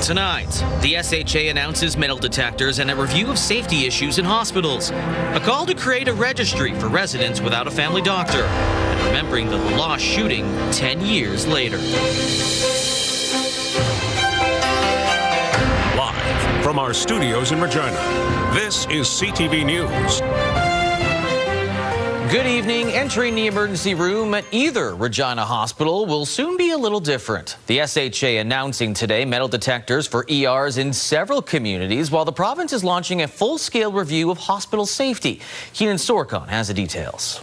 Tonight, the SHA announces metal detectors and a review of safety issues in hospitals. A call to create a registry for residents without a family doctor. And remembering the lost shooting 10 years later. Live from our studios in Regina, this is CTV News. Good evening. Entering the emergency room at either Regina hospital will soon be a little different. The SHA announcing today metal detectors for ERs in several communities while the province is launching a full-scale review of hospital safety. Jan.22 has the details.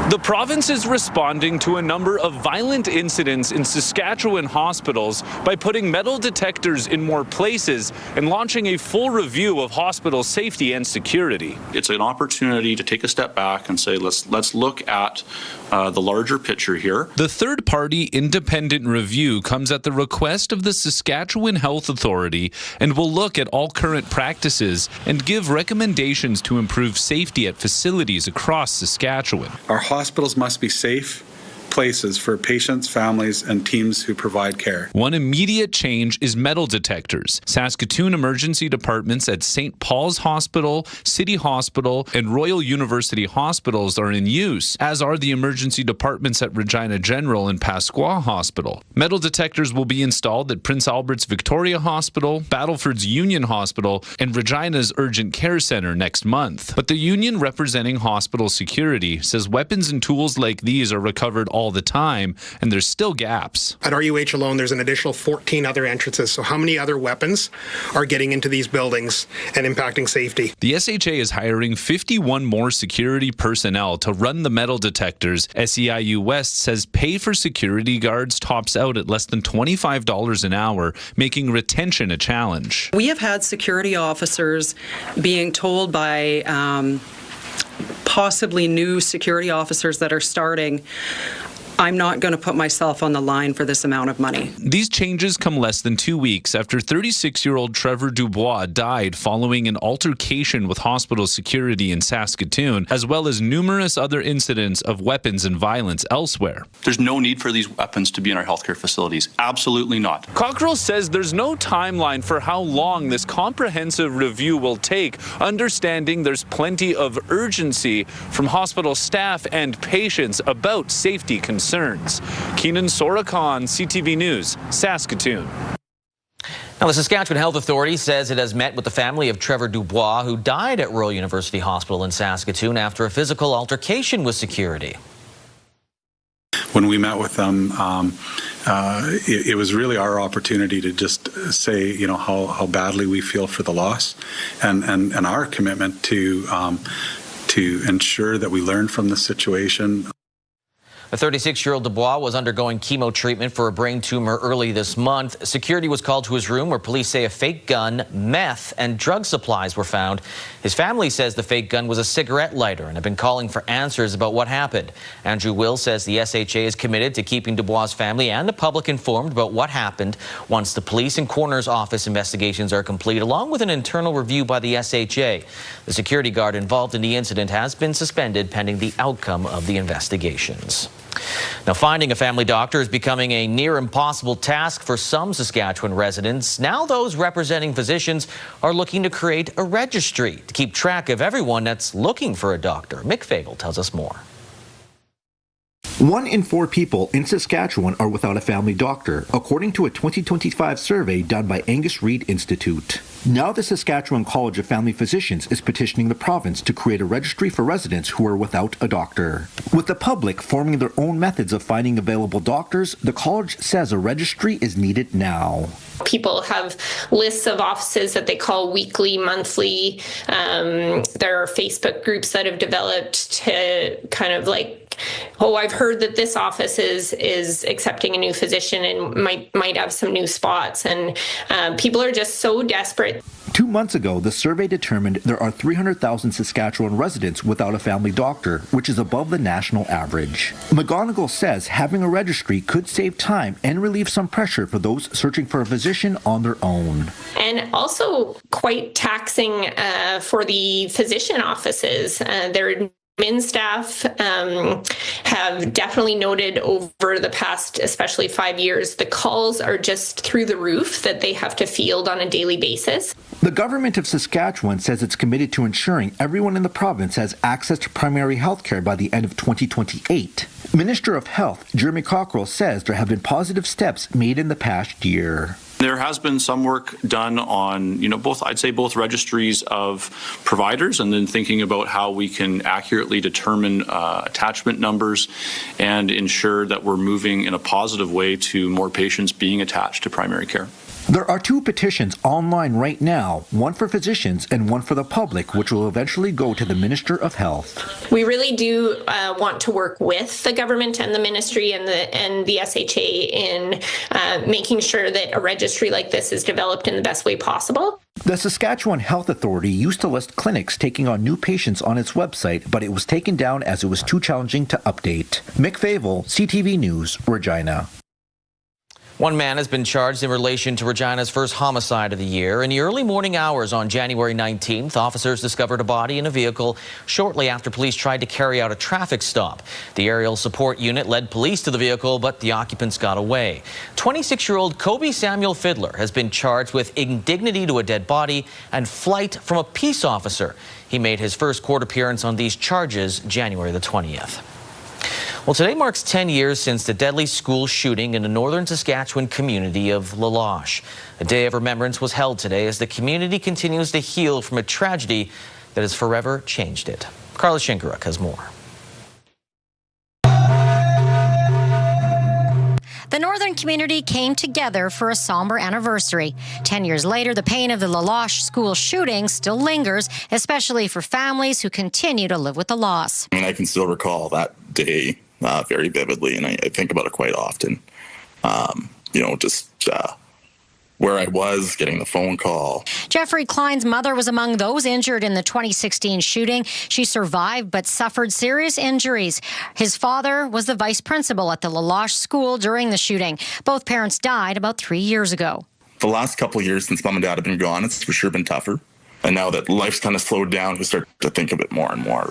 The province is responding to a number of violent incidents in Saskatchewan hospitals by putting metal detectors in more places and launching a full review of hospital safety and security. It's an opportunity to take a step back and say, let's look at the larger picture here. The third-party independent review comes at the request of the Saskatchewan Health Authority and will look at all current practices and give recommendations to improve safety at facilities across Saskatchewan. Our hospitals must be safe places for patients, families, and teams who provide care. One immediate change is metal detectors. Saskatoon emergency departments at St. Paul's Hospital, City Hospital, and Royal University Hospitals are in use, as are the emergency departments at Regina General and Pasqua Hospital. Metal detectors will be installed at Prince Albert's Victoria Hospital, Battleford's Union Hospital, and Regina's Urgent Care Centre next month. But the union representing hospital security says weapons and tools like these are recovered all the time, and there's still gaps. At RUH alone, there's an additional 14 other entrances. So how many other weapons are getting into these buildings and impacting safety? The SHA is hiring 51 more security personnel to run the metal detectors. SEIU West says pay for security guards tops out at less than $25 an hour, making retention a challenge. We have had security officers being told by possibly new security officers that are starting, I'm not going to put myself on the line for this amount of money. These changes come less than 2 weeks after 36-year-old Trevor Dubois died following an altercation with hospital security in Saskatoon, as well as numerous other incidents of weapons and violence elsewhere. There's no need for these weapons to be in our healthcare facilities. Absolutely not. Cockrell says there's no timeline for how long this comprehensive review will take, understanding there's plenty of urgency from hospital staff and patients about safety concerns. Keenan Sorakhan, CTV News, Saskatoon. Now, the Saskatchewan Health Authority says it has met with the family of Trevor Dubois, who died at Royal University Hospital in Saskatoon after a physical altercation with security. When we met with them, it was really our opportunity to just say, how badly we feel for the loss, and our commitment to ensure that we learn from the situation. The 36-year-old Dubois was undergoing chemo treatment for a brain tumor early this month. Security was called to his room where police say a fake gun, meth, and drug supplies were found. His family says the fake gun was a cigarette lighter and have been calling for answers about what happened. Andrew Will says the SHA is committed to keeping Dubois' family and the public informed about what happened once the police and coroner's office investigations are complete, along with an internal review by the SHA. The security guard involved in the incident has been suspended pending the outcome of the investigations. Now, finding a family doctor is becoming a near impossible task for some Saskatchewan residents. Now those representing physicians are looking to create a registry to keep track of everyone that's looking for a doctor. Mick Fagel tells us more. 1 in 4 people in Saskatchewan are without a family doctor, according to a 2025 survey done by Angus Reid Institute. Now the Saskatchewan College of Family Physicians is petitioning the province to create a registry for residents who are without a doctor. With the public forming their own methods of finding available doctors, the college says a registry is needed now. People have lists of offices that they call weekly, monthly. There are Facebook groups that have developed to kind of like, oh, I've heard that this office is accepting a new physician and might have some new spots. And people are just so desperate. 2 months ago, the survey determined there are 300,000 Saskatchewan residents without a family doctor, which is above the national average. McGonigal says having a registry could save time and relieve some pressure for those searching for a physician on their own. And also quite taxing for the physician offices. They're admin staff have definitely noted over the past, especially 5 years, the calls are just through the roof that they have to field on a daily basis. The government of Saskatchewan says it's committed to ensuring everyone in the province has access to primary health care by the end of 2028. Minister of Health Jeremy Cockrell says there have been positive steps made in the past year. There has been some work done on, both registries of providers and then thinking about how we can accurately determine attachment numbers and ensure that we're moving in a positive way to more patients being attached to primary care. There are 2 petitions online right now, one for physicians and one for the public, which will eventually go to the Minister of Health. We really do want to work with the government and the ministry and the SHA in making sure that a registry like this is developed in the best way possible. The Saskatchewan Health Authority used to list clinics taking on new patients on its website, but it was taken down as it was too challenging to update. Mick Favel, CTV News, Regina. One man has been charged in relation to Regina's first homicide of the year. In the early morning hours on January 19th, officers discovered a body in a vehicle shortly after police tried to carry out a traffic stop. The aerial support unit led police to the vehicle, but the occupants got away. 26-year-old Kobe Samuel Fiddler has been charged with indignity to a dead body and flight from a peace officer. He made his first court appearance on these charges January the 20th. Well, today marks 10 years since the deadly school shooting in the northern Saskatchewan community of La Loche. A day of remembrance was held today as the community continues to heal from a tragedy that has forever changed it. Carla Shinkaruk has more. The northern community came together for a somber anniversary. 10 years later, the pain of the La Loche school shooting still lingers, especially for families who continue to live with the loss. I can still recall that day very vividly, and I think about it quite often. Where I was, getting the phone call. Jeffrey Klein's mother was among those injured in the 2016 shooting. She survived but suffered serious injuries. His father was the vice principal at the La Loche school during the shooting. Both parents died about 3 years ago. The last couple of years since mom and dad have been gone, it's for sure been tougher. And now that life's kind of slowed down, we start to think of it more and more.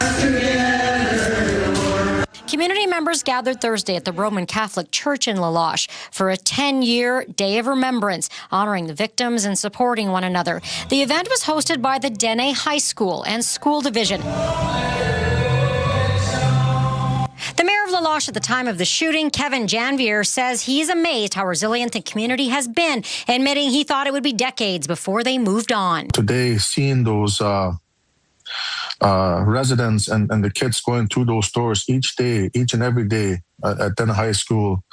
Community members gathered Thursday at the Roman Catholic Church in La Loche for a 10-year day of remembrance, honoring the victims and supporting one another. The event was hosted by the Dene High School and School Division. The mayor of La Loche at the time of the shooting, Kevin Janvier, says he's amazed how resilient the community has been, admitting he thought it would be decades before they moved on. Today, seeing those residents and the kids going through those doors each day, each and every day at Dene High School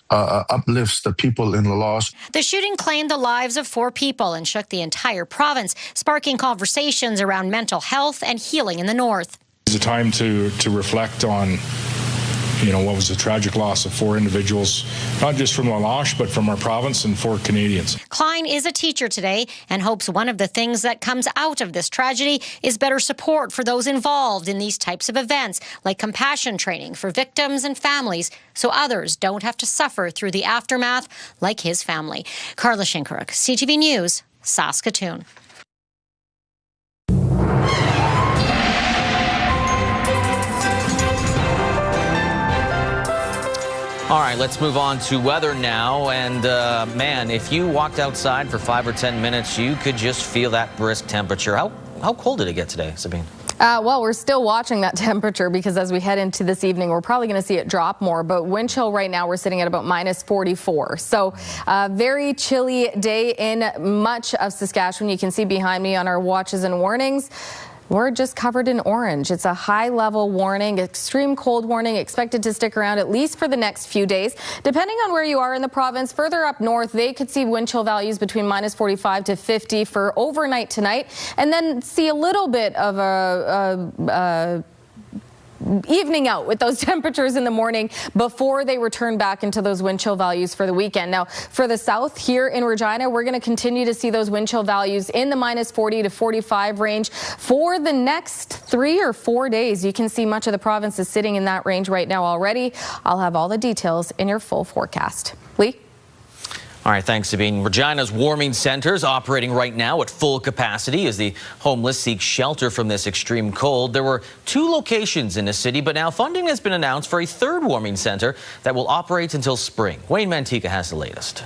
uplifts the people in La Loche. The shooting claimed the lives of 4 people and shook the entire province, sparking conversations around mental health and healing in the north. It's a time to reflect on what was the tragic loss of 4 individuals, not just from La Loche, but from our province and 4 Canadians. Klein is a teacher today and hopes one of the things that comes out of this tragedy is better support for those involved in these types of events, like compassion training for victims and families, so others don't have to suffer through the aftermath like his family. Carla Shinkaruk, CTV News, Saskatoon. All right, let's move on to weather now. And man, if you walked outside for 5 or 10 minutes, you could just feel that brisk temperature. How cold did it get today, Sabine? Well, we're still watching that temperature because as we head into this evening, we're probably going to see it drop more. But wind chill right now, we're sitting at about -44. So very chilly day in much of Saskatchewan. You can see behind me on our watches and warnings. We're just covered in orange. It's a high-level warning, extreme cold warning, expected to stick around at least for the next few days. Depending on where you are in the province, further up north, they could see wind chill values between -45 to 50 for overnight tonight, and then see a little bit of a evening out with those temperatures in the morning before they return back into those wind chill values for the weekend. Now, for the south here in Regina, we're going to continue to see those wind chill values in the -40 to 45 range for the next 3 or 4 days. You can see much of the province is sitting in that range right now already. I'll have all the details in your full forecast. Lee? All right, thanks, Sabine. Regina's warming centers operating right now at full capacity as the homeless seek shelter from this extreme cold. There were 2 locations in the city, but now funding has been announced for a 3rd warming center that will operate until spring. Wayne Mantica has the latest.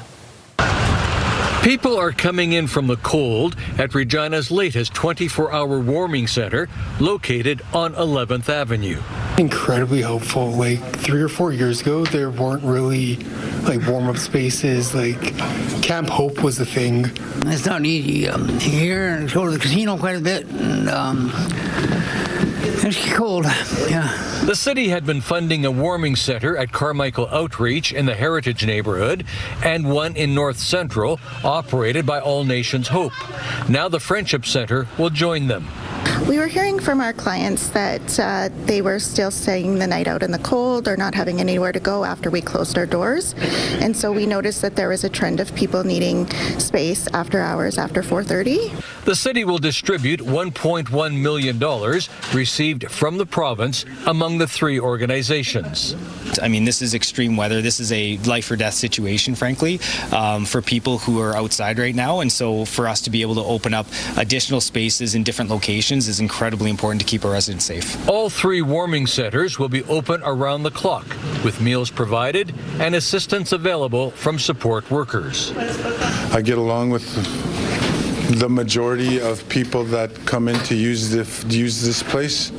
People are coming in from the cold at Regina's latest 24-hour warming center located on 11th Avenue. Incredibly hopeful. Like 3 or 4 years ago, there weren't really like warm-up spaces. Like Camp Hope was the thing. It's not easy here, and go to the casino quite a bit, and it's cold. Yeah. The city had been funding a warming center at Carmichael Outreach in the Heritage neighborhood and one in North Central, operated by All Nations Hope. Now the Friendship Center will join them. We were hearing from our clients that they were still staying the night out in the cold or not having anywhere to go after we closed our doors. And so we noticed that there was a trend of people needing space after hours after 4:30. The city will distribute $1.1 million received from the province among the 3 organizations. I mean, this is extreme weather. This is a life or death situation, frankly, for people who are outside right now. And so for us to be able to open up additional spaces in different locations is incredibly important to keep our residents safe. All 3 warming centers will be open around the clock, with meals provided and assistance available from support workers. I get along with the majority of people that come in to use this place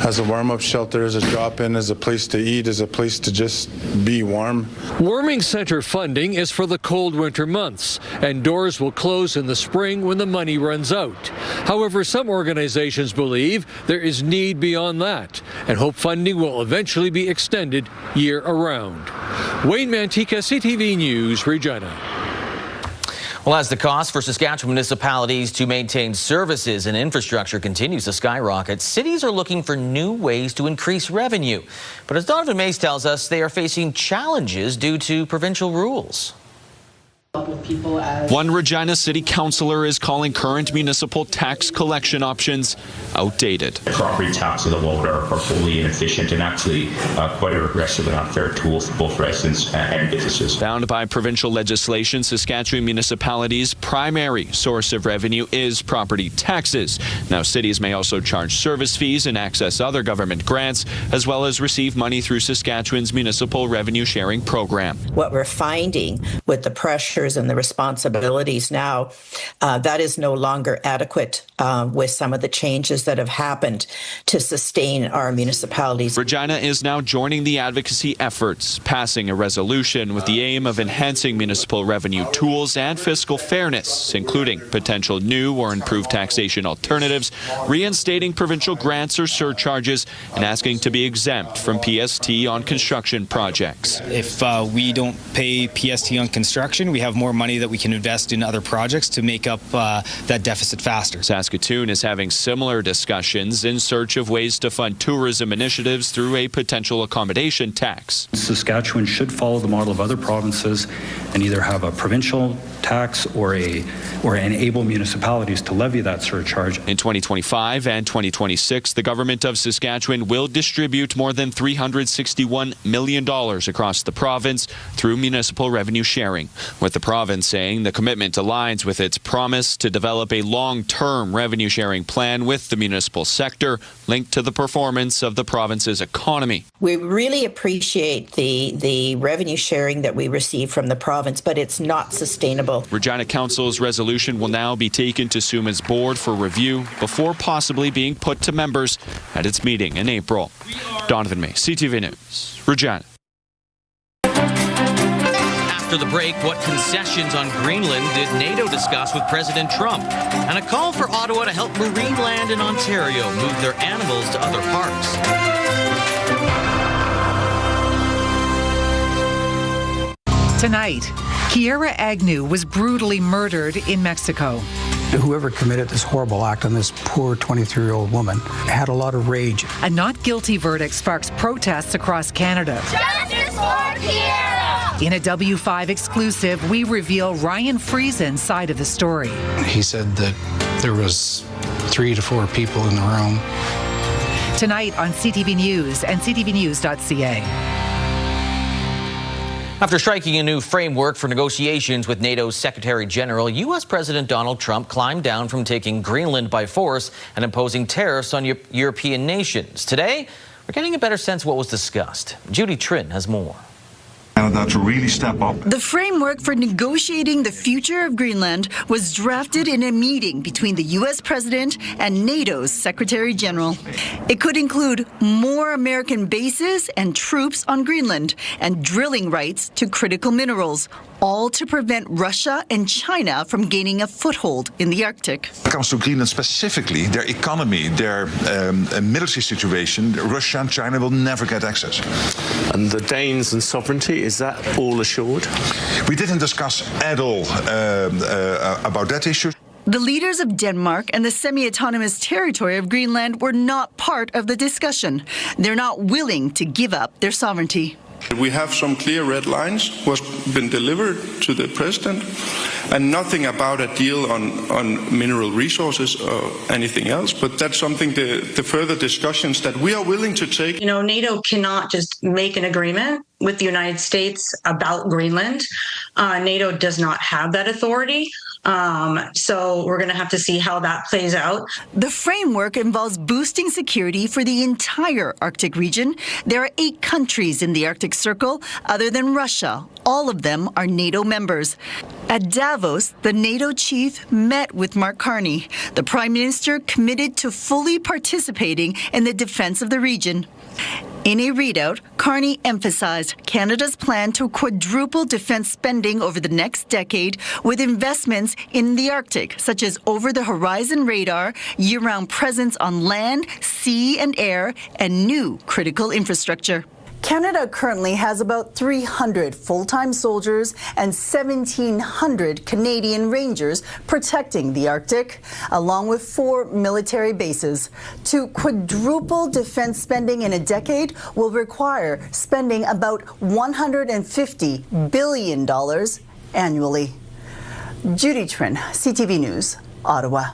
as a warm-up shelter, as a drop-in, as a place to eat, as a place to just be warm. Warming center funding is for the cold winter months, and doors will close in the spring when the money runs out. However, some organizations believe there is need beyond that, and hope funding will eventually be extended year-around. Wayne Mantica, CTV News, Regina. Well, as the cost for Saskatchewan municipalities to maintain services and infrastructure continues to skyrocket, cities are looking for new ways to increase revenue. But as Donovan Mace tells us, they are facing challenges due to provincial rules. One Regina City Councillor is calling current municipal tax collection options outdated. Property taxes alone are fully inefficient and actually quite a regressive and unfair tool for both residents and businesses. Bound by provincial legislation, Saskatchewan municipalities' primary source of revenue is property taxes. Now, cities may also charge service fees and access other government grants, as well as receive money through Saskatchewan's municipal revenue sharing program. What we're finding with the pressures and the responsibilities now, that is no longer adequate with some of the changes that have happened to sustain our municipalities. Regina is now joining the advocacy efforts, passing a resolution with the aim of enhancing municipal revenue tools and fiscal fairness, including potential new or improved taxation alternatives, reinstating provincial grants or surcharges, and asking to be exempt from PST on construction projects. If we don't pay PST on construction, we have more money that we can invest in other projects to make up that deficit faster. Saskatoon is having similar discussions in search of ways to fund tourism initiatives through a potential accommodation tax. Saskatchewan should follow the model of other provinces and either have a provincial tax or enable municipalities to levy that surcharge. In 2025 and 2026, the government of Saskatchewan will distribute more than $361 million across the province through municipal revenue sharing, with the province saying the commitment aligns with its promise to develop a long-term revenue sharing plan with the municipal sector linked to the performance of the province's economy. We really appreciate the revenue sharing that we receive from the province, but it's not sustainable. Regina Council's resolution will now be taken to SUMA's board for review before possibly being put to members at its meeting in April. Donovan May, CTV News, Regina. After the break, what concessions on Greenland did NATO discuss with President Trump? And a call for Ottawa to help Marineland in Ontario move their animals to other parks. Tonight, Kiera Agnew was brutally murdered in Mexico. Whoever committed this horrible act on this poor 23-year-old woman had a lot of rage. A not guilty verdict sparks protests across Canada. Justice for Kiera! In a W5 exclusive, we reveal Ryan Friesen's side of the story. He said that there was 3 to 4 people in the room. Tonight on CTV News and ctvnews.ca. After striking a new framework for negotiations with NATO's Secretary General, U.S. President Donald Trump climbed down from taking Greenland by force and imposing tariffs on European nations. Today, we're getting a better sense of what was discussed. Judy Trin has more. Canada to really step up. The framework for negotiating the future of Greenland was drafted in a meeting between the U.S. President and NATO's Secretary General. It could include more American bases and troops on Greenland and drilling rights to critical minerals, all to prevent Russia and China from gaining a foothold in the Arctic. When it comes to Greenland specifically, their economy, their military situation, Russia and China will never get access. And the Danes and sovereignty, is that all assured? We didn't discuss at all about that issue. The leaders of Denmark and the semi-autonomous territory of Greenland were not part of the discussion. They're not willing to give up their sovereignty. We have some clear red lines what's been delivered to the president, and nothing about a deal on mineral resources or anything else. But that's something the further discussions that we are willing to take. You know, NATO cannot just make an agreement with the United States about Greenland. NATO does not have that authority. So we're going to have to see how that plays out. The framework involves boosting security for the entire Arctic region. There are 8 countries in the Arctic Circle other than Russia. All of them are NATO members. At Davos, the NATO chief met with Mark Carney. The Prime Minister committed to fully participating in the defense of the region. In a readout, Carney emphasized Canada's plan to quadruple defense spending over the next decade with investments in the Arctic, such as over-the-horizon radar, year-round presence on land, sea, and air, and new critical infrastructure. Canada currently has about 300 full-time soldiers and 1,700 Canadian Rangers protecting the Arctic, along with 4 military bases. To quadruple defense spending in a decade will require spending about $150 billion annually. Judy Trin, CTV News, Ottawa.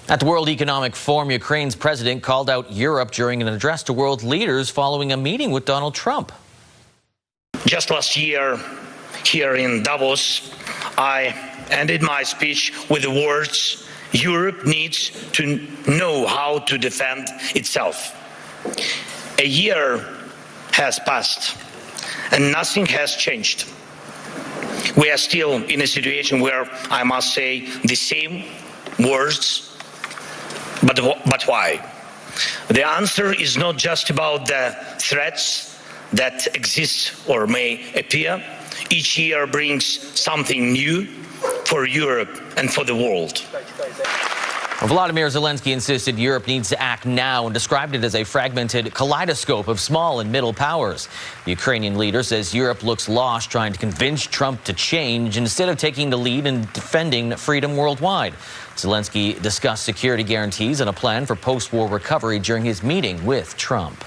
At the World Economic Forum, Ukraine's president called out Europe during an address to world leaders following a meeting with Donald Trump. Just last year, here in Davos, I ended my speech with the words, "Europe needs to know how to defend itself." A year has passed, and nothing has changed. We are still in a situation where I must say the same words. But why? The answer is not just about the threats that exist or may appear. Each year brings something new for Europe and for the world. Volodymyr Zelensky insisted Europe needs to act now and described it as a fragmented kaleidoscope of small and middle powers. The Ukrainian leader says Europe looks lost trying to convince Trump to change instead of taking the lead in defending freedom worldwide. Zelensky discussed security guarantees and a plan for post-war recovery during his meeting with Trump.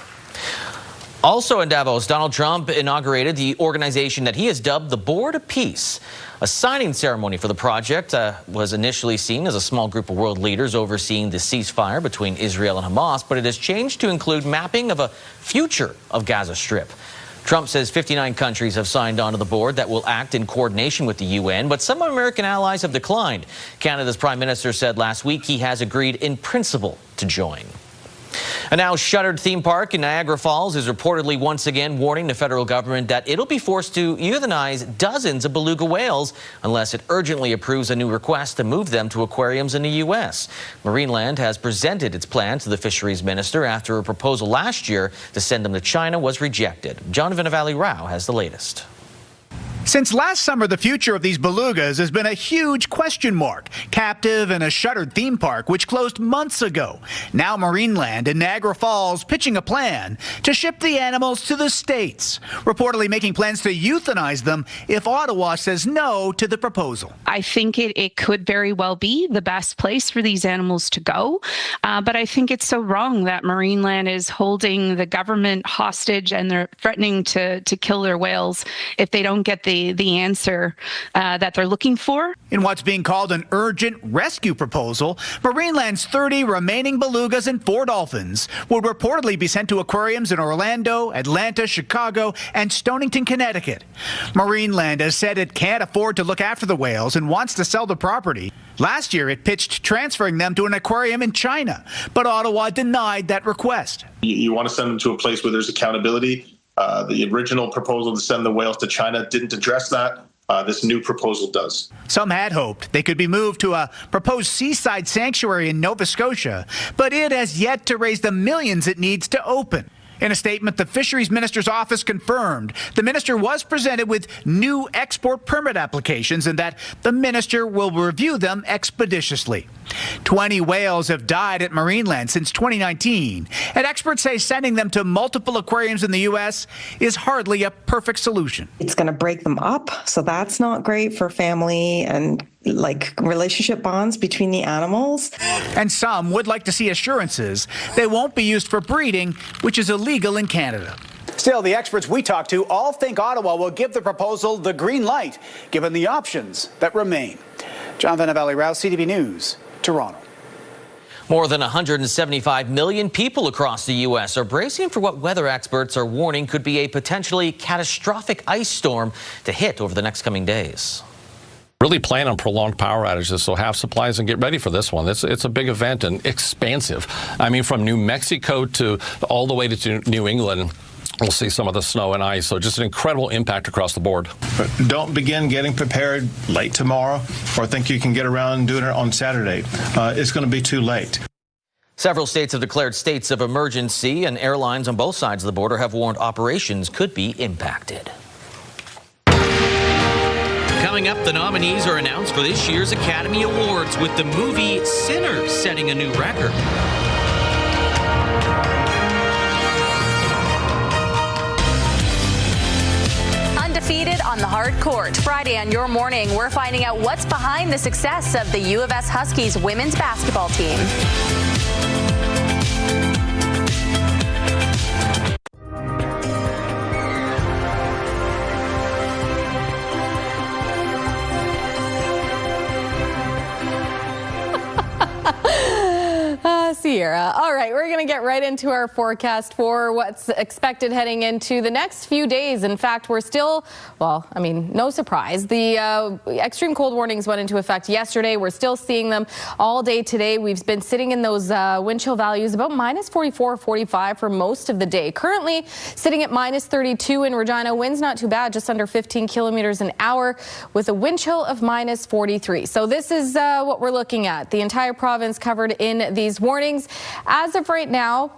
Also in Davos, Donald Trump inaugurated the organization that he has dubbed the Board of Peace. A signing ceremony for the project was initially seen as a small group of world leaders overseeing the ceasefire between Israel and Hamas, but it has changed to include mapping of a future of Gaza Strip. Trump says 59 countries have signed on to the board that will act in coordination with the UN, but some American allies have declined. Canada's Prime Minister said last week he has agreed in principle to join. A now shuttered theme park in Niagara Falls is reportedly once again warning the federal government that it'll be forced to euthanize dozens of beluga whales unless it urgently approves a new request to move them to aquariums in the U.S. Marineland has presented its plan to the fisheries minister after a proposal last year to send them to China was rejected. John Vinavalley-Rao has the latest. Since last summer, the future of these belugas has been a huge question mark, captive in a shuttered theme park which closed months ago. Now Marineland in Niagara Falls pitching a plan to ship the animals to the States, reportedly making plans to euthanize them if Ottawa says no to the proposal. I think it could very well be the best place for these animals to go, but I think it's so wrong that Marineland is holding the government hostage and they're threatening to kill their whales if they don't get the the answer that they're looking for. In what's being called an urgent rescue proposal, Marineland's 30 remaining belugas and 4 dolphins will reportedly be sent to aquariums in Orlando, Atlanta, Chicago, and Stonington, Connecticut. Marineland has said it can't afford to look after the whales and wants to sell the property. Last year, it pitched transferring them to an aquarium in China, but Ottawa denied that request. You want to send them to a place where there's accountability. The original proposal to send the whales to China didn't address that. This new proposal does. Some had hoped they could be moved to a proposed seaside sanctuary in Nova Scotia, but it has yet to raise the millions it needs to open. In a statement, the Fisheries Minister's office confirmed the minister was presented with new export permit applications and that the minister will review them expeditiously. 20 whales have died at Marineland since 2019, and experts say sending them to multiple aquariums in the U.S. is hardly a perfect solution. It's going to break them up, so that's not great for family and relationship bonds between the animals. And some would like to see assurances they won't be used for breeding, which is illegal in Canada. Still, the experts we talked to all think Ottawa will give the proposal the green light, given the options that remain. Jonathan Valley-Rouse, CTV News, Toronto. More than 175 million people across the U.S. are bracing for what weather experts are warning could be a potentially catastrophic ice storm to hit over the next coming days. Really plan on prolonged power outages, so have supplies and get ready for this one. It's a big event and expansive. I mean, from New Mexico to all the way to New England, we'll see some of the snow and ice, so just an incredible impact across the board. But don't begin getting prepared late tomorrow or think you can get around doing it on Saturday. It's going to be too late. Several states have declared states of emergency, and airlines on both sides of the border have warned operations could be impacted. Coming up, the nominees are announced for this year's Academy Awards, with the movie Sinners setting a new record. Undefeated on the hard court. Friday on Your Morning, we're finding out what's behind the success of the U of S Huskies women's basketball team. Sierra. All right, we're going to get right into our forecast for what's expected heading into the next few days. In fact, we're still, well, I mean, no surprise. The extreme cold warnings went into effect yesterday. We're still seeing them all day today. We've been sitting in those wind chill values about minus 44, 45 for most of the day. Currently sitting at minus 32 in Regina. Winds not too bad, just under 15 kilometers an hour with a wind chill of minus 43. So this is what we're looking at. The entire province covered in these warnings. As of right now,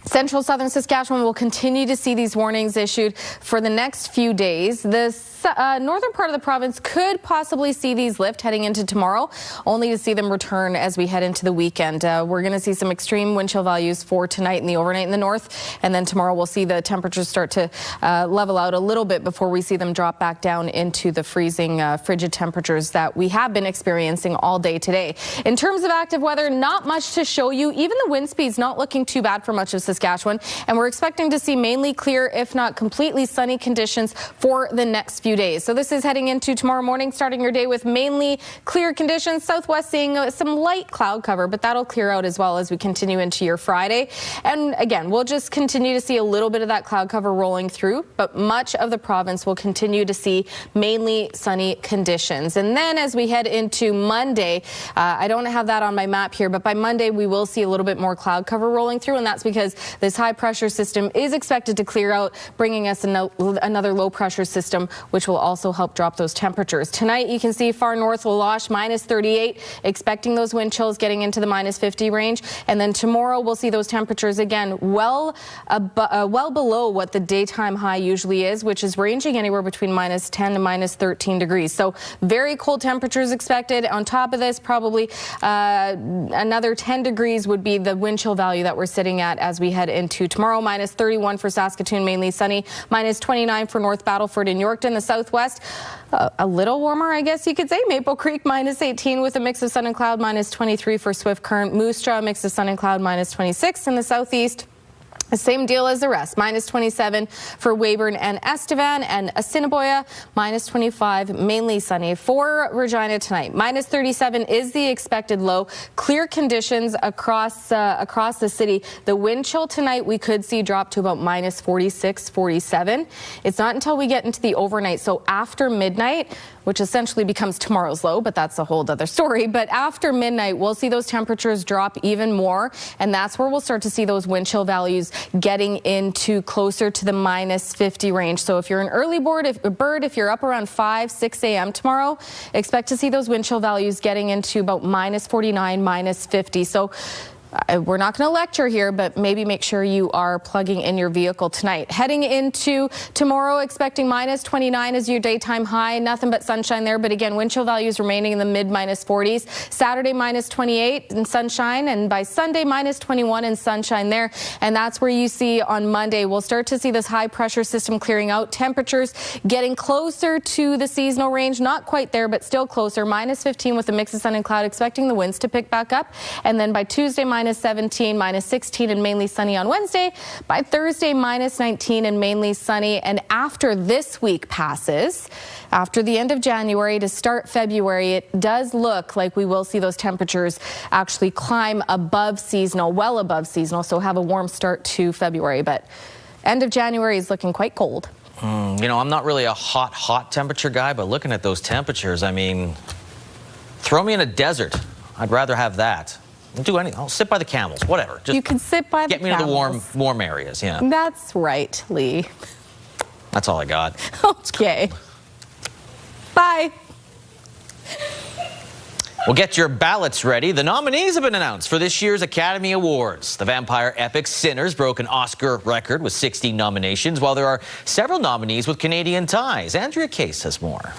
Central Southern Saskatchewan will continue to see these warnings issued for the next few days. The northern part of the province could possibly see these lift heading into tomorrow, only to see them return as we head into the weekend. We're going to see some extreme wind chill values for tonight and the overnight in the north, and then tomorrow we'll see the temperatures start to level out a little bit before we see them drop back down into the freezing, frigid temperatures that we have been experiencing all day today. In terms of active weather, not much to show you. Even the wind speed's not looking too bad for much of Saskatchewan, and we're expecting to see mainly clear, if not completely sunny conditions for the next few days. So this is heading into tomorrow morning, starting your day with mainly clear conditions. Southwest seeing some light cloud cover, but that'll clear out as well as we continue into your Friday. And again, we'll just continue to see a little bit of that cloud cover rolling through, but much of the province will continue to see mainly sunny conditions. And then as we head into Monday, I don't have that on my map here, but by Monday we will see a little bit more cloud cover rolling through, and that's because this high pressure system is expected to clear out, bringing us another low pressure system, which will also help drop those temperatures. Tonight, you can see far north Laloche, minus 38, expecting those wind chills getting into the minus 50 range. And then tomorrow, we'll see those temperatures again well below what the daytime high usually is, which is ranging anywhere between minus 10 to minus 13 degrees. So very cold temperatures expected. On top of this, probably another 10 degrees would be the wind chill value that we're sitting at as we head into tomorrow. Minus 31 for Saskatoon, mainly sunny. Minus 29 for North Battleford and Yorkton. The southwest, a little warmer, I guess you could say. Maple Creek, minus 18 with a mix of sun and cloud. Minus 23 for Swift Current. Moose Jaw, mix of sun and cloud. Minus 26 in the southeast. The same deal as the rest. -27 for Weyburn and Estevan, and Assiniboia -25, mainly sunny for Regina tonight. -37 is the expected low. Clear conditions across the city. The wind chill tonight we could see drop to about -46, 47. It's not until we get into the overnight, so after midnight, which essentially becomes tomorrow's low, but that's a whole other story. But after midnight, we'll see those temperatures drop even more, and that's where we'll start to see those wind chill values getting into closer to the -50 range. So if you're an early bird, if you're up around 5, 6 a.m. tomorrow, expect to see those wind chill values getting into about -49, -50. So we're not going to lecture here, but maybe make sure you are plugging in your vehicle tonight. Heading into tomorrow, expecting -29 as your daytime high. Nothing but sunshine there. But again, wind chill values remaining in the mid-40s. Saturday, -28 in sunshine. And by Sunday, -21 in sunshine there. And that's where you see on Monday, we'll start to see this high pressure system clearing out. Temperatures getting closer to the seasonal range. Not quite there, but still closer. -15 with a mix of sun and cloud. Expecting the winds to pick back up. And then by Tuesday, -17, -16 and mainly sunny on Wednesday. By Thursday, -19 and mainly sunny. And after this week passes, after the end of January to start February, it does look like we will see those temperatures actually climb above seasonal, well above seasonal, so have a warm start to February. But end of January is looking quite cold. You know, I'm not really a hot temperature guy, but looking at those temperatures, I mean, throw me in a desert. I'd rather have that. I'll do anything. I'll sit by the camels, whatever. Just you can sit by the camels. Get me to the warm areas, yeah. That's right, Lee. That's all I got. Okay. Bye. Well, get your ballots ready. The nominees have been announced for this year's Academy Awards. The vampire epic Sinners broke an Oscar record with 60 nominations, while there are several nominees with Canadian ties. Andrea Case has more.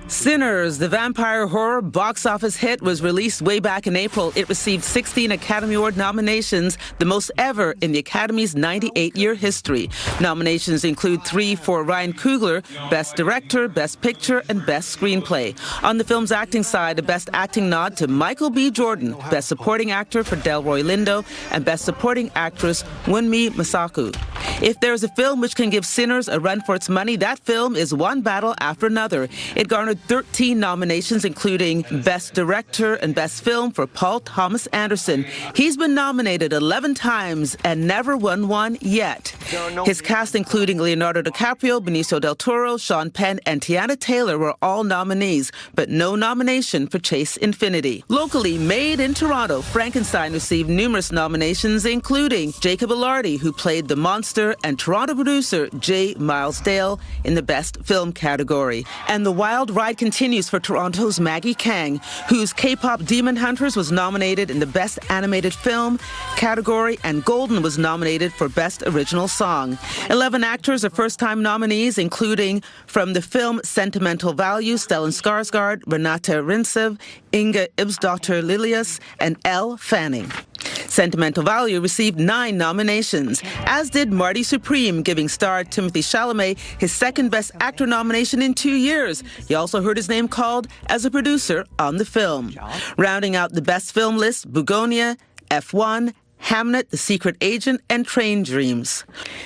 Sinners, the vampire horror box office hit, was released way back in April. It received 16 Academy Award nominations, the most ever in the Academy's 98-year history. Nominations include 3 for Ryan Coogler, Best Director, Best Picture, and Best Screenplay. On the film's acting side, a Best Acting nod to Michael B. Jordan, Best Supporting Actor for Delroy Lindo, and Best Supporting Actress Wunmi Masaku. If there's a film which can give Sinners a run for its money, that film is one battle after another. It garnered 13 nominations, including Best Director and Best Film for Paul Thomas Anderson. He's been nominated 11 times and never won one yet. His cast, including Leonardo DiCaprio, Benicio del Toro, Sean Penn, and Tiana Taylor, were all nominees, but no nomination for Chase Infinity. Locally, made in Toronto, Frankenstein received numerous nominations, including Jacob Elordi, who played the monster, and Toronto producer J. Miles Dale in the Best Film category. And the wild ride continues for Toronto's Maggie Kang, whose K-pop Demon Hunters was nominated in the Best Animated Film category, and Golden was nominated for Best Original Song. 11 actors are first-time nominees, including from the film Sentimental Value, Stellan Skarsgård, Renata Rintsev, Inga Ibsdottir Lilius, and Elle Fanning. Sentimental Value received 9 nominations, as did Marty Supreme, giving star Timothée Chalamet his second Best Actor nomination in 2 years. He also heard his name called as a producer on the film. Rounding out the Best Film list, Bugonia, F1, Hamnet, The Secret Agent, and Train Dreams.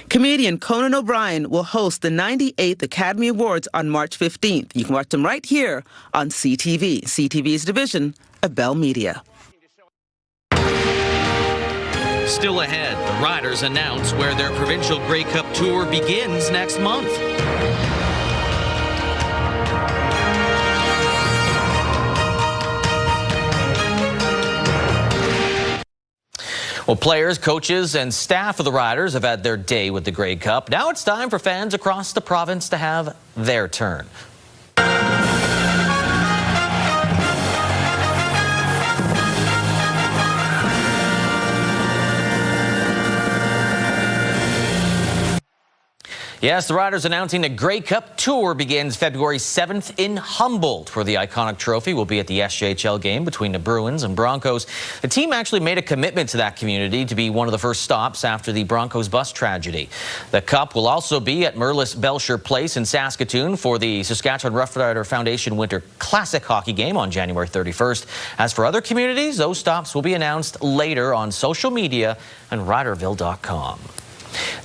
Comedian Conan O'Brien will host the 98th Academy Awards on March 15th. You can watch them right here on CTV, CTV's division of Bell Media. Still ahead, the Riders announce where their provincial Grey Cup tour begins next month. Well, players, coaches, and staff of the Riders have had their day with the Grey Cup. Now it's time for fans across the province to have their turn. Yes, the Riders announcing the Grey Cup Tour begins February 7th in Humboldt, where the iconic trophy will be at the SJHL game between the Bruins and Broncos. The team actually made a commitment to that community to be one of the first stops after the Broncos bus tragedy. The Cup will also be at Merlis Belcher Place in Saskatoon for the Saskatchewan Roughrider Foundation Winter Classic hockey game on January 31st. As for other communities, those stops will be announced later on social media and Riderville.com.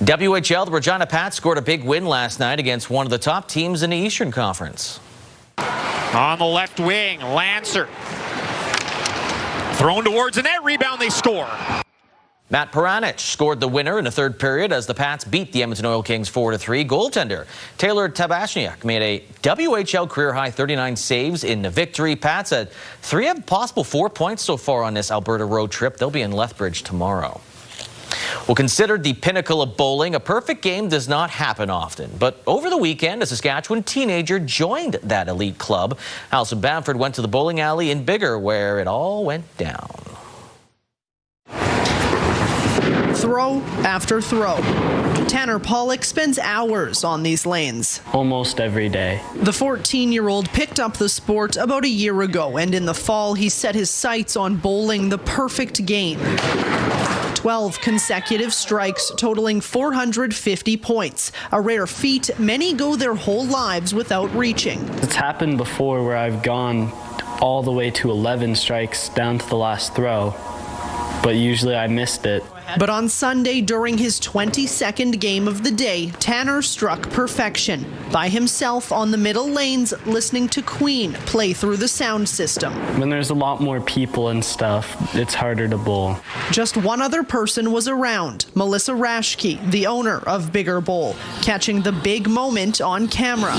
WHL, the Regina Pats scored a big win last night against one of the top teams in the Eastern Conference. On the left wing, Lancer. Thrown towards the net, rebound, they score. Matt Peranich scored the winner in the third period as the Pats beat the Edmonton Oil Kings 4-3. Goaltender Taylor Tabashniak made a WHL career-high 39 saves in the victory. Pats had 3 of possible 4 points so far on this Alberta road trip. They'll be in Lethbridge tomorrow. Well, considered the pinnacle of bowling, a perfect game does not happen often. But over the weekend, a Saskatchewan teenager joined that elite club. Alison Bamford went to the bowling alley in Biggar, where it all went down. Throw after throw. Tanner Pollock spends hours on these lanes. Almost every day. The 14-year-old picked up the sport about a year ago, and in the fall, he set his sights on bowling the perfect game. 12 consecutive strikes totaling 450 points, a rare feat many go their whole lives without reaching. It's happened before where I've gone all the way to 11 strikes down to the last throw, but usually I missed it. But on Sunday, during his 22nd game of the day, Tanner struck perfection by himself on the middle lanes, listening to Queen play through the sound system. When there's a lot more people and stuff, it's harder to bowl. Just one other person was around, Melissa Raschke, the owner of Biggar Bowl, catching the big moment on camera.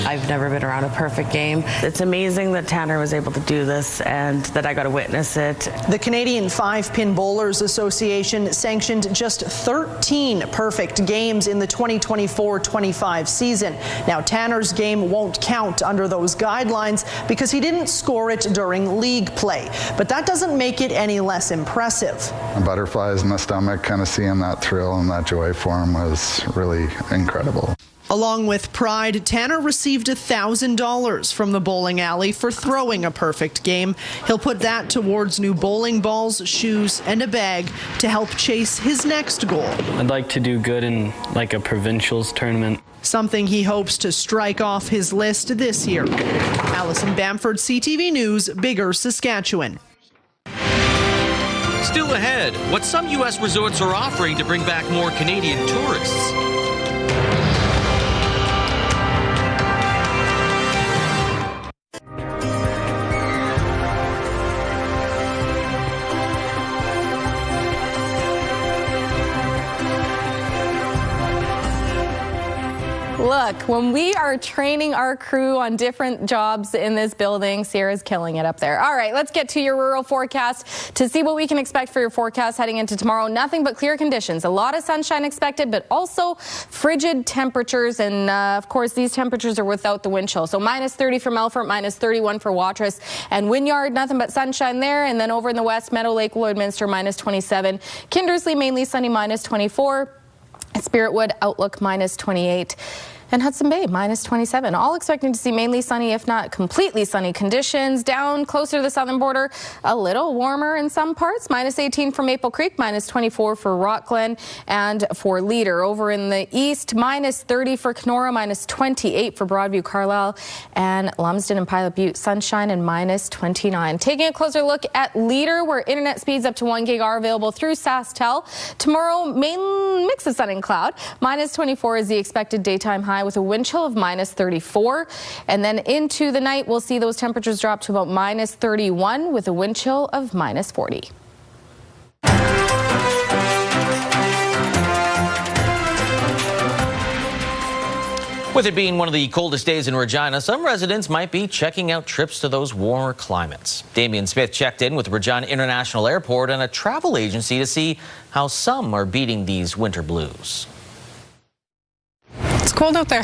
I've never been around a perfect game. It's amazing that Tanner was able to do this and that I got to witness it. The Canadian 5-Pin Bowlers Association sanctioned just 13 perfect games in the 2024-25 season. Now, Tanner's game won't count under those guidelines because he didn't score it during league play. But that doesn't make it any less impressive. Butterflies in the stomach, kind of seeing that thrill and that joy for him was really incredible. Along with pride, Tanner received $1,000 from the bowling alley for throwing a perfect game. He'll put that towards new bowling balls, shoes, and a bag to help chase his next goal. I'd like to do good in like a provincials tournament. Something he hopes to strike off his list this year. Alison Bamford, CTV News, Biggar, Saskatchewan. Still ahead, what some U.S. resorts are offering to bring back more Canadian tourists. Look, when we are training our crew on different jobs in this building, Sierra's killing it up there. All right, let's get to your rural forecast to see what we can expect for your forecast heading into tomorrow. Nothing but clear conditions. A lot of sunshine expected, but also frigid temperatures. And, of course, these temperatures are without the wind chill. So minus 30 for Melfort, minus 31 for Watrous and Wynyard. Nothing but sunshine there. And then over in the west, Meadow Lake, Lloydminster, minus 27. Kindersley, mainly sunny, minus 24. Spiritwood, Outlook, minus 28. And Hudson Bay, minus 27. All expecting to see mainly sunny, if not completely sunny conditions. Down closer to the southern border, a little warmer in some parts. Minus 18 for Maple Creek, minus 24 for Rockglen and for Leader. Over in the east, minus 30 for Kenora, minus 28 for Broadview, Carlisle, and Lumsden and Pilot Butte, sunshine and minus 29. Taking a closer look at Leader, where internet speeds up to 1 gig are available through SaskTel. Tomorrow, main mix of sun and cloud. Minus 24 is the expected daytime high, with a wind chill of minus 34. And then into the night, we'll see those temperatures drop to about minus 31 with a wind chill of minus 40. With it being one of the coldest days in Regina, some residents might be checking out trips to those warmer climates. Damian Smith checked in with Regina International Airport and a travel agency to see how some are beating these winter blues. It's cold out there.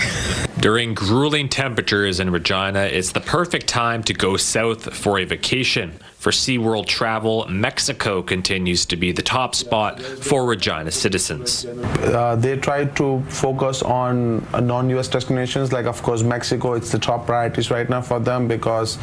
During grueling temperatures in Regina, it's the perfect time to go south for a vacation. For SeaWorld travel, Mexico continues to be the top spot for Regina citizens. They try to focus on non-U.S. destinations, like of course Mexico. It's the top priorities right now for them because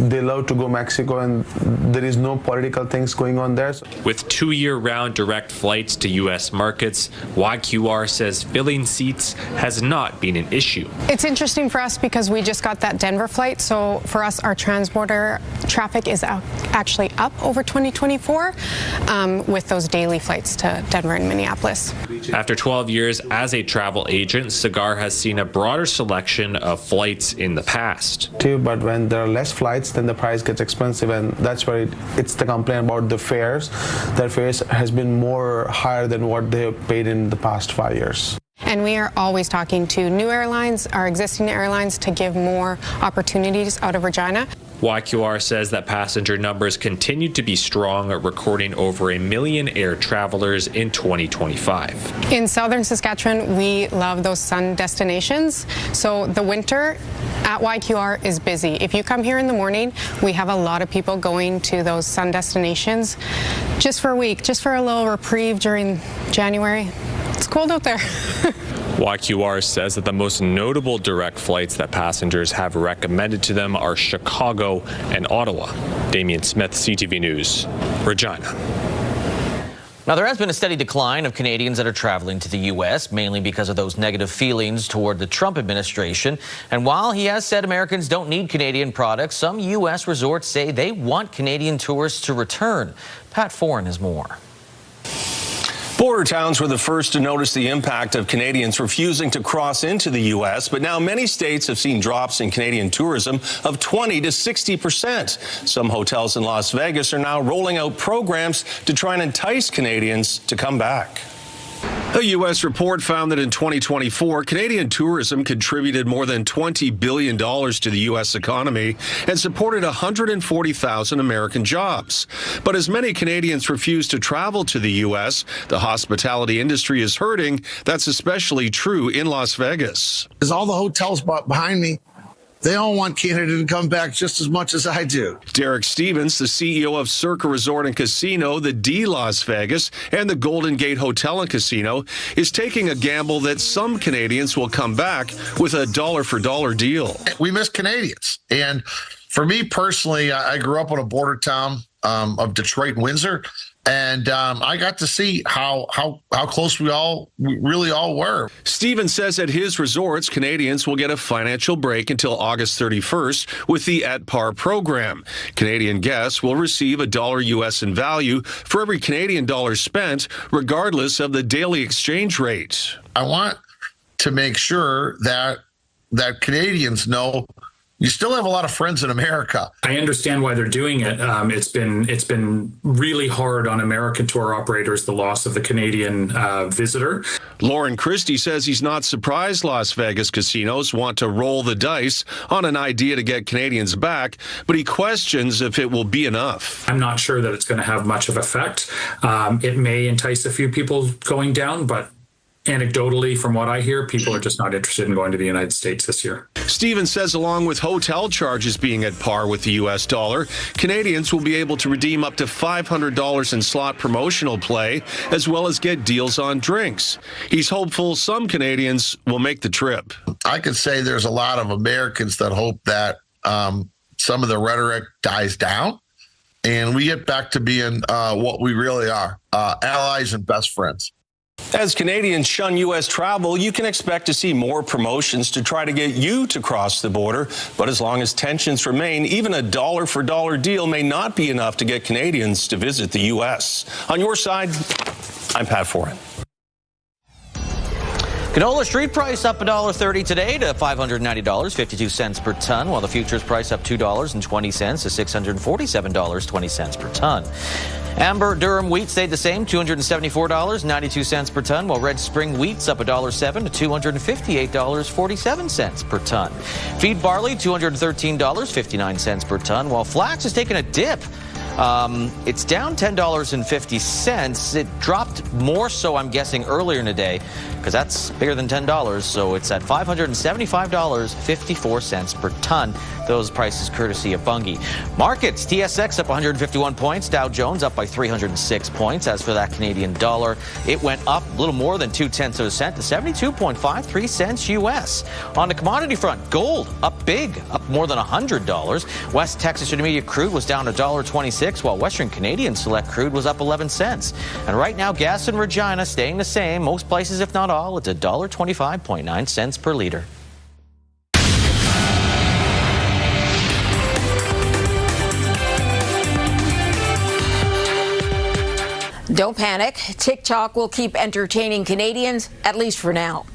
they love to go Mexico and there is no political things going on there. With 2 year-round direct flights to U.S. markets, YQR says filling seats has not been an issue. It's interesting for us because we just got that Denver flight, so for us our transborder traffic is actually up over 2024 with those daily flights to Denver and Minneapolis. After 12 years as a travel agent, Cigar has seen a broader selection of flights in the past. But when there are less flights, then the price gets expensive, and that's where it's the complaint about the fares. Their fares has been more higher than what they have paid in the past 5 years. And we are always talking to new airlines, our existing airlines, to give more opportunities out of Regina. YQR says that passenger numbers continue to be strong, recording over 1 million air travelers in 2025. In southern Saskatchewan, we love those sun destinations. So the winter at YQR is busy. If you come here in the morning, we have a lot of people going to those sun destinations just for a week, just for a little reprieve during January. It's cold out there. YQR says that the most notable direct flights that passengers have recommended to them are Chicago and Ottawa. Damian Smith, CTV News, Regina. Now, there has been a steady decline of Canadians that are traveling to the U.S., mainly because of those negative feelings toward the Trump administration. And while he has said Americans don't need Canadian products, some U.S. resorts say they want Canadian tourists to return. Pat Foran has more. Border towns were the first to notice the impact of Canadians refusing to cross into the U.S., but now many states have seen drops in Canadian tourism of 20 to 60%. Some hotels in Las Vegas are now rolling out programs to try and entice Canadians to come back. A U.S. report found that in 2024, Canadian tourism contributed more than $20 billion to the U.S. economy and supported 140,000 American jobs. But as many Canadians refuse to travel to the U.S., the hospitality industry is hurting. That's especially true in Las Vegas. There's all the hotels behind me. They all want Canada to come back just as much as I do. Derek Stevens, the CEO of Circa Resort and Casino, the D Las Vegas, and the Golden Gate Hotel and Casino, is taking a gamble that some Canadians will come back with a dollar-for-dollar deal. We miss Canadians. And for me personally, I grew up in a border town of Detroit and Windsor. And I got to see how close we really all were. Stevens says at his resorts, Canadians will get a financial break until August 31st with the At Par program. Canadian guests will receive $1 U.S. in value for every Canadian dollar spent, regardless of the daily exchange rate. I want to make sure that Canadians know you still have a lot of friends in America. I understand why they're doing it. It's been really hard on American tour operators, the loss of the Canadian visitor. Lauren Christie says he's not surprised Las Vegas casinos want to roll the dice on an idea to get Canadians back, but he questions if it will be enough. I'm not sure that it's going to have much of effect. It may entice a few people going down, but anecdotally, from what I hear, people are just not interested in going to the United States this year. Stevens says along with hotel charges being at par with the U.S. dollar, Canadians will be able to redeem up to $500 in slot promotional play, as well as get deals on drinks. He's hopeful some Canadians will make the trip. I could say there's a lot of Americans that hope that some of the rhetoric dies down and we get back to being what we really are, allies and best friends. As Canadians shun U.S. travel, you can expect to see more promotions to try to get you to cross the border. But as long as tensions remain, even a dollar-for-dollar deal may not be enough to get Canadians to visit the U.S. On your side, I'm Pat Foran. Canola street price up $1.30 today to $590.52 per ton, while the futures price up $2.20 to $647.20 per ton. Amber Durham wheat stayed the same, $274.92 per ton, while red spring wheat's up $1.07 to $258.47 per ton. Feed barley $213.59 per ton, while flax has taken a dip It's down $10.50. It dropped more so, I'm guessing, earlier in the day, because that's bigger than $10. So it's at $575.54 per ton. Those prices courtesy of Bunge. Markets, TSX up 151 points. Dow Jones up by 306 points. As for that Canadian dollar, it went up a little more than 0.2 cents to 72.53 cents US. On the commodity front, gold up big, up more than $100. West Texas Intermediate crude was down $1.26, while Western Canadian Select crude was up 11 cents. And right now, gas in Regina staying the same. Most places, if not all, it's $1.25.9 cents per liter. Don't panic. TikTok will keep entertaining Canadians, at least for now.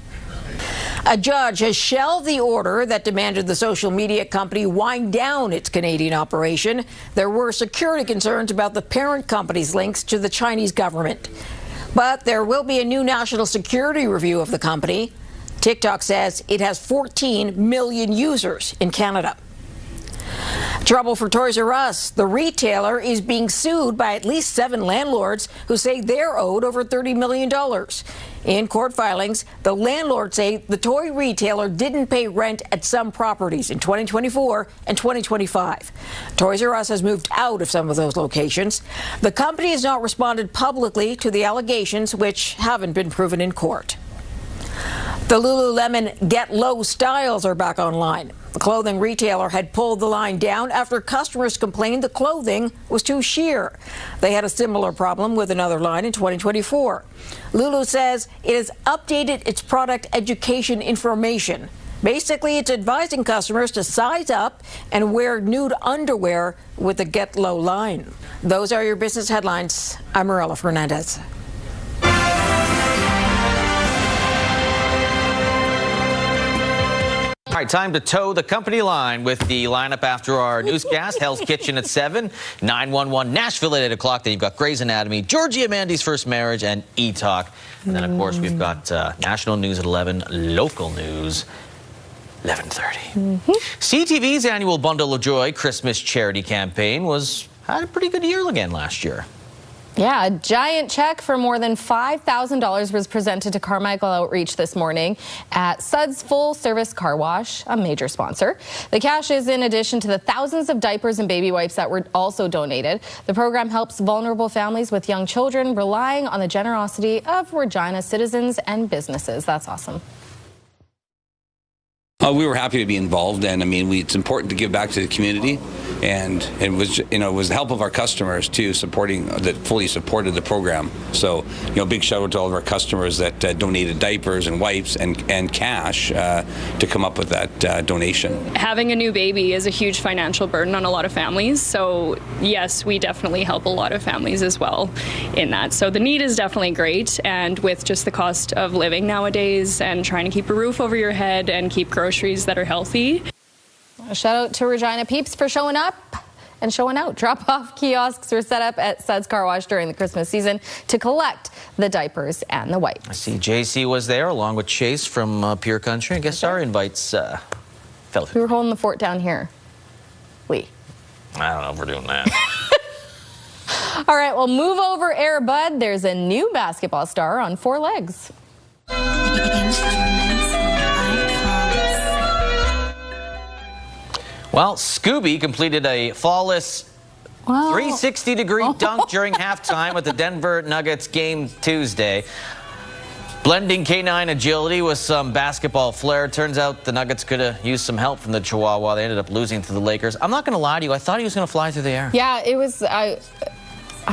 A judge has shelved the order that demanded the social media company wind down its Canadian operation. There were security concerns about the parent company's links to the Chinese government. But there will be a new national security review of the company. TikTok says it has 14 million users in Canada. Trouble for Toys R Us. The retailer is being sued by at least 7 landlords who say they're owed over $30 million. In court filings, the landlords say the toy retailer didn't pay rent at some properties in 2024 and 2025. Toys R Us has moved out of some of those locations. The company has not responded publicly to the allegations, which haven't been proven in court. The Lululemon Get Low styles are back online. The clothing retailer had pulled the line down after customers complained the clothing was too sheer. They had a similar problem with another line in 2024. Lulu says it has updated its product education information. Basically, it's advising customers to size up and wear nude underwear with the Get Low line. Those are your business headlines. I'm Marilla Fernandez. All right, time to toe the company line with the lineup after our newscast. Hell's Kitchen at 7, 911 Nashville at 8 o'clock. Then you've got Grey's Anatomy, Georgia Mandy's First Marriage, and E-Talk. And then, of course, we've got national news at 11, local news 11:30. CTV's annual Bundle of Joy Christmas charity campaign had a pretty good year again last year. Yeah, a giant check for more than $5,000 was presented to Carmichael Outreach this morning at Suds Full Service Car Wash, a major sponsor. The cash is in addition to the thousands of diapers and baby wipes that were also donated. The program helps vulnerable families with young children, relying on the generosity of Regina citizens and businesses. That's awesome. We were happy to be involved, and I mean, it's important to give back to the community, and it was, it was the help of our customers too, that fully supported the program. So, big shout out to all of our customers that donated diapers and wipes and cash to come up with that donation. Having a new baby is a huge financial burden on a lot of families. So, yes, we definitely help a lot of families as well in that. So the need is definitely great, and with just the cost of living nowadays and trying to keep a roof over your head and keep groceries that are healthy. A shout out to Regina Peeps for showing up and showing out. Drop-off kiosks were set up at Suds Car Wash during the Christmas season to collect the diapers and the wipes. I see JC was there along with Chase from Pure Country. I guess our invites fell through. We were holding the fort down here. I don't know if we're doing that. All right, well, move over, Air Bud. There's a new basketball star on 4 legs. Well, Scooby completed a flawless 360-degree dunk during halftime at the Denver Nuggets game Tuesday. Blending canine agility with some basketball flair. Turns out the Nuggets could have used some help from the Chihuahua. They ended up losing to the Lakers. I'm not going to lie to you. I thought he was going to fly through the air. Yeah, it was. I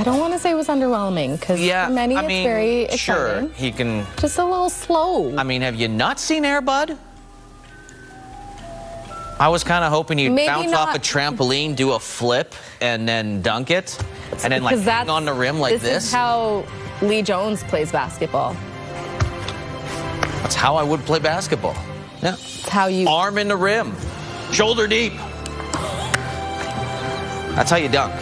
don't want to say it was underwhelming because for many it's very exciting. Sure, he can. Just a little slow. I mean, have you not seen Air Bud? I was kind of hoping you'd bounce off a trampoline, do a flip, and then dunk it, and then hang on the rim like this. This is how Lee Jones plays basketball. That's how I would play basketball. Yeah. It's how you arm in the rim, shoulder deep. That's how you dunk.